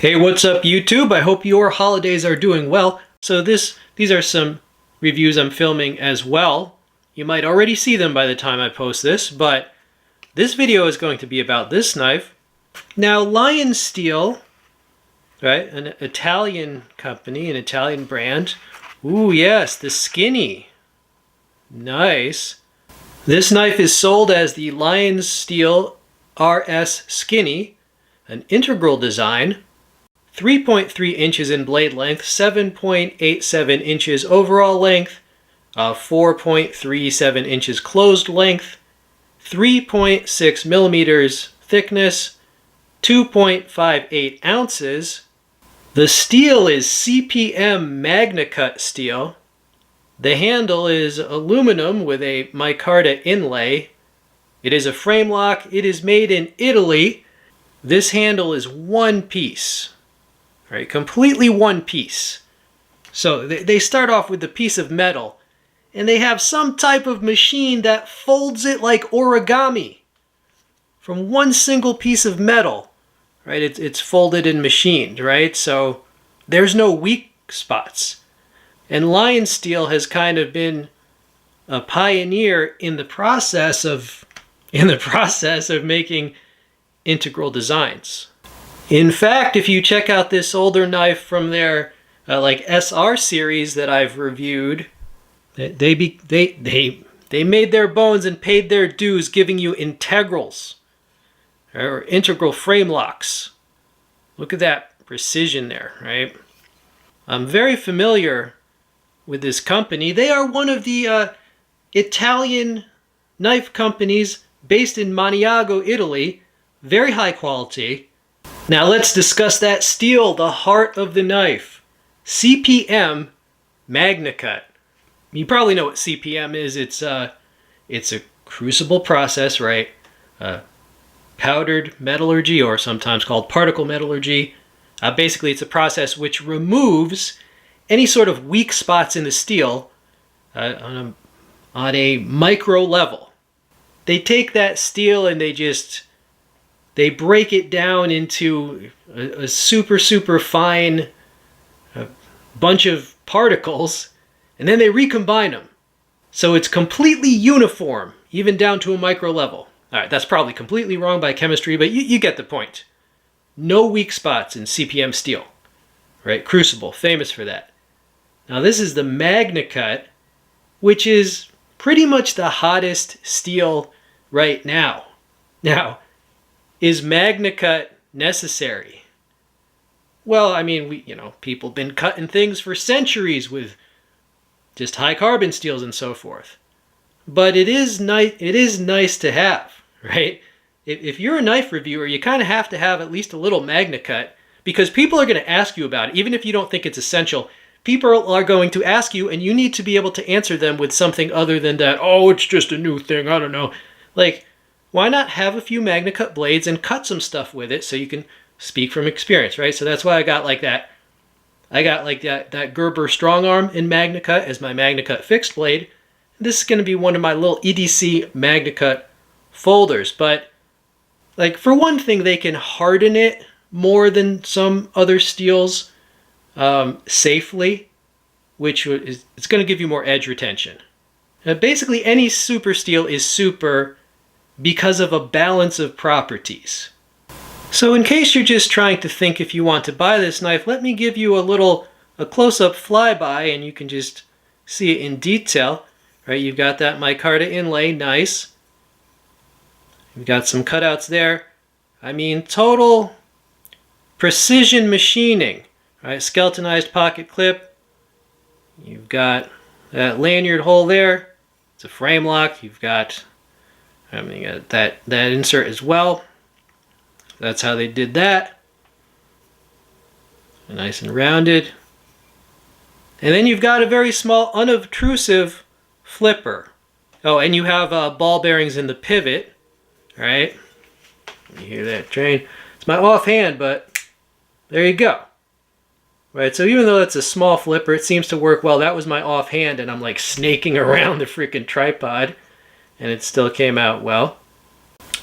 Hey, what's up YouTube? I hope your holidays are doing well. So these are some reviews I'm filming as well. You might already see them by the time I post this, but this video is going to be about this knife. Now, LionSteel, right, an Italian company, an Italian brand. Ooh, yes, the skinny. Nice. This knife is sold as the LionSteel RS Skinny, an integral design. 3.3 inches in blade length, 7.87 inches overall length, 4.37 inches closed length, 3.6 millimeters thickness, 2.58 ounces. The steel is CPM Magna Cut steel. The handle is aluminum with a micarta inlay. It is a frame lock. It is made in Italy. This handle is one piece. Right, completely one piece. So they start off with a piece of metal, and they have some type of machine that folds it like origami from one single piece of metal. Right, it's folded and machined. Right, so there's no weak spots. And LionSteel has kind of been a pioneer in the process of making integral designs. In fact, if you check out this older knife from their like SR series that I've reviewed, they made their bones and paid their dues giving you integrals or integral frame locks. Look at that precision there, right? I'm very familiar with this company. They are one of the Italian knife companies based in Maniago, Italy. Very high quality. Now let's discuss that steel, the heart of the knife. CPM Magna Cut. You probably know what CPM is. It's a crucible process, right? Powdered metallurgy, or sometimes called particle metallurgy. Basically, it's a process which removes any sort of weak spots in the steel on a micro level. They take that steel and they break it down into a super fine bunch of particles, and then they recombine them. So it's completely uniform, even down to a micro level. All right, that's probably completely wrong by chemistry, but you get the point. No weak spots in CPM steel, right? Crucible, famous for that. Now this is the Magna Cut, which is pretty much the hottest steel right now. Now, is Magna Cut necessary? Well, I mean, people have been cutting things for centuries with just high carbon steels and so forth. But it is nice to have, right? If you're a knife reviewer, you kind of have to have at least a little Magna Cut, because people are going to ask you about it. Even if you don't think it's essential, people are going to ask you, and you need to be able to answer them with something other than that, oh, it's just a new thing, I don't know. Like, why not have a few Magna Cut blades and cut some stuff with it so you can speak from experience, right? So that's why I got like that. I got like that Gerber strong arm in Magna Cut as my Magna Cut fixed blade. This is going to be one of my little EDC Magna Cut folders. But like, for one thing, they can harden it more than some other steels safely, which is it's going to give you more edge retention. Basically, any super steel is super because of a balance of properties. So in case you're just trying to think if you want to buy this knife, let me give you a close-up flyby, and you can just see it in detail. Right, you've got that micarta inlay, nice. You've got some cutouts there. I mean, total precision machining. Right, skeletonized pocket clip. You've got that lanyard hole there. It's a frame lock. You've got that insert as well. That's how they did that. Nice and rounded. And then you've got a very small, unobtrusive flipper. Oh, and you have ball bearings in the pivot. All right. You hear that train? It's my offhand, but there you go. Right, so even though it's a small flipper, it seems to work well. That was my offhand, and I'm like snaking around the freaking tripod, and it still came out well.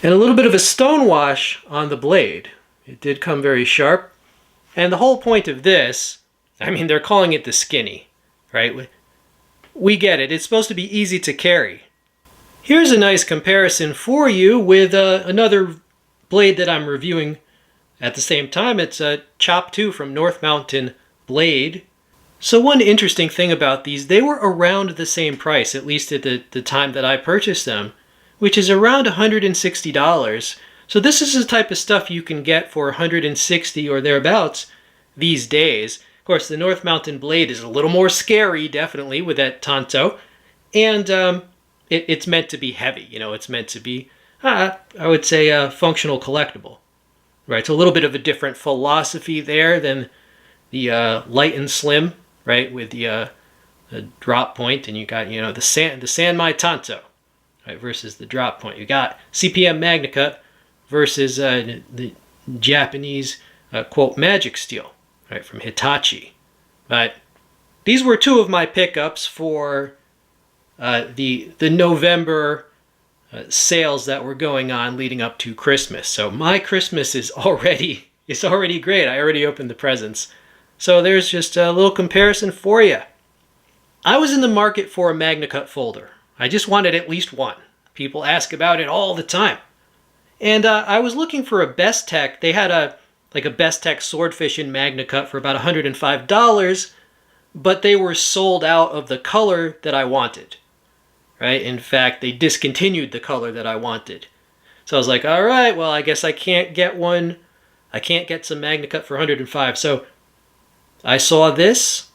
And a little bit of a stone wash on the blade. It did come very sharp. And the whole point of this, I mean, they're calling it the skinny, right? We get it. It's supposed to be easy to carry. Here's a nice comparison for you with another blade that I'm reviewing at the same time. It's a Chop 2 from North Mountain Blade. So one interesting thing about these, they were around the same price, at least at the time that I purchased them, which is around $160. So this is the type of stuff you can get for $160 or thereabouts these days. Of course, the North Mountain Blade is a little more scary, definitely, with that tanto. And it's meant to be heavy. You know, it's meant to be, I would say, a functional collectible. Right, so a little bit of a different philosophy there than the light and slim, right, with the drop point, and you got, you know, the Sanmai Tanto, right, versus the drop point. You got CPM Magna Cut versus the Japanese quote magic steel, right, from Hitachi. But these were two of my pickups for the November sales that were going on leading up to Christmas. So my Christmas is already great. I already opened the presents. So there's just a little comparison for you. I was in the market for a Magna Cut folder. I just wanted at least one. People ask about it all the time. And I was looking for a Best Tech. They had a Best Tech Swordfish in Magna Cut for about $105, but they were sold out of the color that I wanted. Right? In fact, they discontinued the color that I wanted. So I was like, all right, well, I guess I can't get one. I can't get some Magna Cut for $105. So I saw this,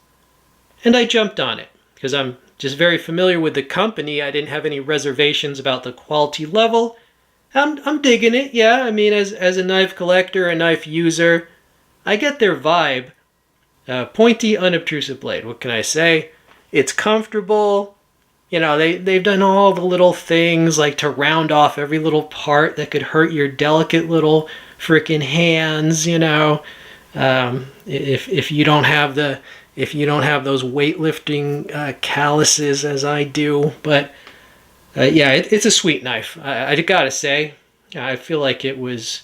and I jumped on it because I'm just very familiar with the company. I didn't have any reservations about the quality level. I'm digging it, yeah. I mean, as a knife collector, a knife user, I get their vibe. Pointy, unobtrusive blade. What can I say? It's comfortable. You know, they've done all the little things like to round off every little part that could hurt your delicate little freaking hands, you know. If you don't have those weightlifting calluses as I do, but yeah, it's a sweet knife. I gotta say, I feel like it was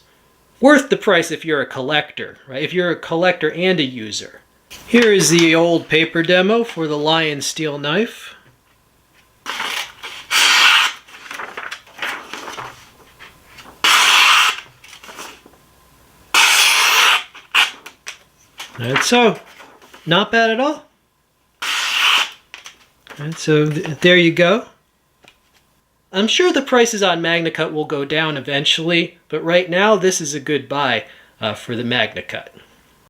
worth the price if you're a collector, right? If you're a collector and a user. Here is the old paper demo for the LionSteel knife. Alright, so not bad at all. Alright, so there you go. I'm sure the prices on Magna Cut will go down eventually, but right now this is a good buy for the Magna Cut.